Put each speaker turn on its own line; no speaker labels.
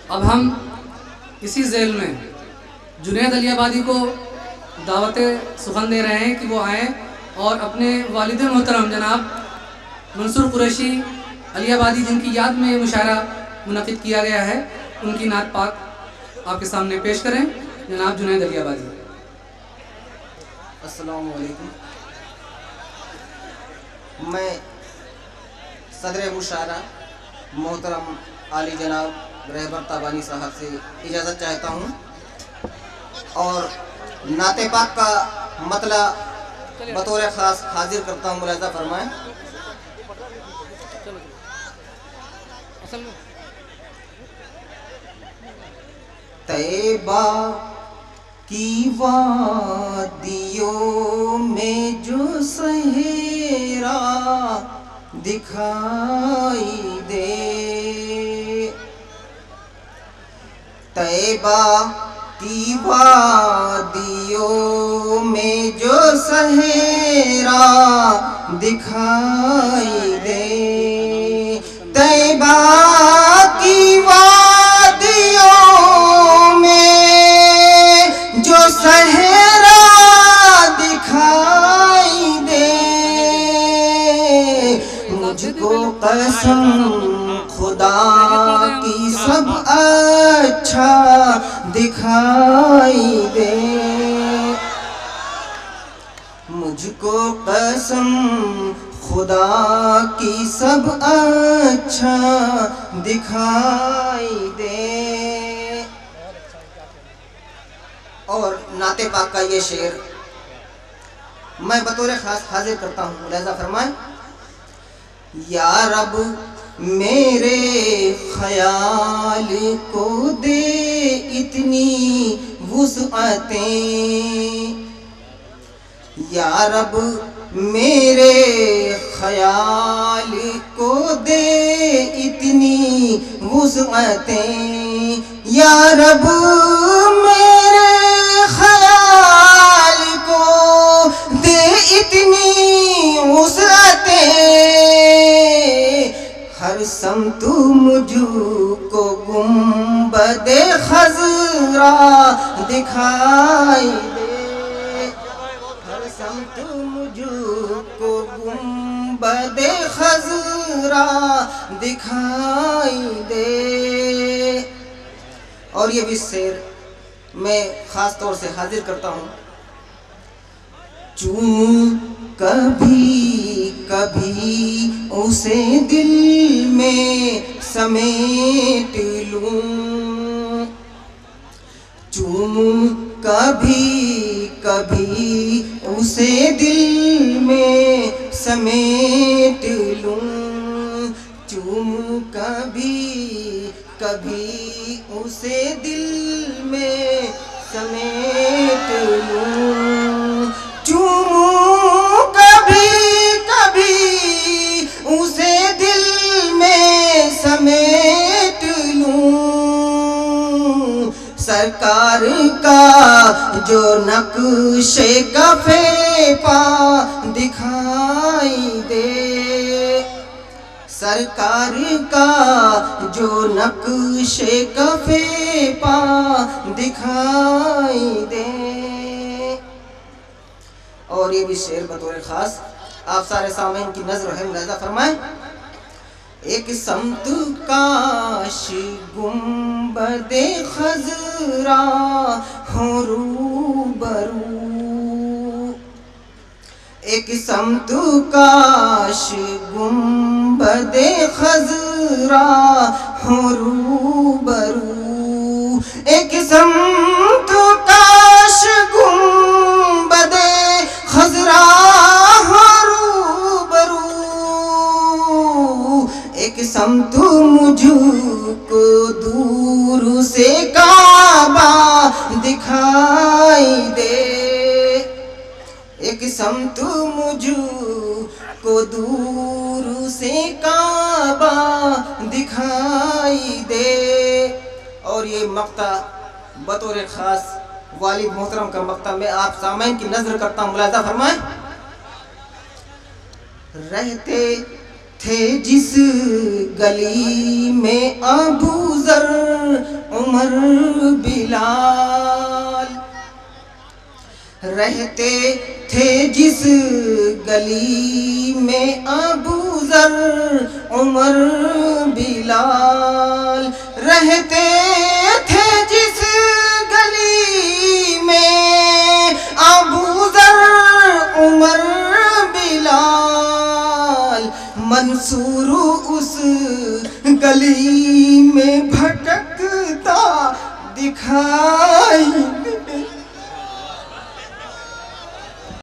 اب ہم اسی ذیل میں جنید علی آبادی کو دعوت سخن دے رہے ہیں کہ وہ آئیں اور اپنے والد محترم جناب منصور قریشی علی آبادی جن کی یاد میں یہ مشاعرہ منعقد کیا گیا ہے، ان کی نعت پاک آپ کے سامنے پیش کریں جناب جنید علی آبادی۔
السلام علیکم۔ میں صدر مشاعرہ محترم عالی جناب رہبر تابانی صاحب سے اجازت چاہتا ہوں اور نعت پاک کا مطلع بطور خاص حاضر کرتا ہوں، ملاحظہ فرمائیں۔ طیبہ کی وادیوں میں جو صحرا دکھائی دے، طیبہ کی وادیوں میں جو صحرا دکھائی دے، طیبہ کی وادیوں میں جو صحرا دکھائی دے، مجھ کو قسم خدا کی سب اچھا دکھائی دے، مجھ کو قسم خدا کی سب اچھا دکھائی دے۔ اور نعت پاک کا یہ شعر میں بطور خاص حاضر کرتا ہوں، ملاحظہ فرمائیں۔ یا رب میرے خیال کو دے اتنی وسعتیں، یا رب میرے خیال کو دے اتنی وسعتیں، یا رب میرے خیال کو دے اتنی وسعتیں، ہر سمت مجھ کو گنبد خضرا دکھائی دے، ہر سمت مجھ کو گنبد خضرا دکھائی دے۔ اور یہ بھی شعر میں خاص طور سے حاضر کرتا ہوں۔ چوں کبھی کبھی اسے دل میں سمیٹ لوں، چوں کبھی کبھی اسے دل میں سمیٹ لوں، چوں کبھی کبھی اسے دل میں سمیٹ لوں، چوں کبھی کبھی اسے دل میں سمیٹ لوں، سرکار کا جو نقش کف پا دکھائی دے، سرکار کا جو نقش کف پا دکھائی دے۔ اور یہ بھی شعر بطور خاص آپ سارے سامعین کی نظر ہے، ملاحظہ فرمائیں۔ ایک سمت کاش گنبد خضرا ہو روبرو، ایک سمت کاش گنبد خضرا ہو روبرو، ایک سمت کاش گنبد خضرا ہو روبرو، ایک سمت مجھ کو دور سے کعبہ دکھائی دے، ایک سمت مجھ کو دور سے کعبہ دکھائی دے۔ اور یہ مقطع بطور خاص والد محترم کا مقطع میں آپ سامعین کی نظر کرتا ہوں، ملاحظہ فرمائیں۔ رہتے تھے جس گلی میں ابو ذر عمر بلال رہتے تھے جس گلی میں ابو ذر عمر بلال رہتے تھے جس گلی میں ابو ذر عمر بلال منصور اس گلی میں بھٹکتا دکھائی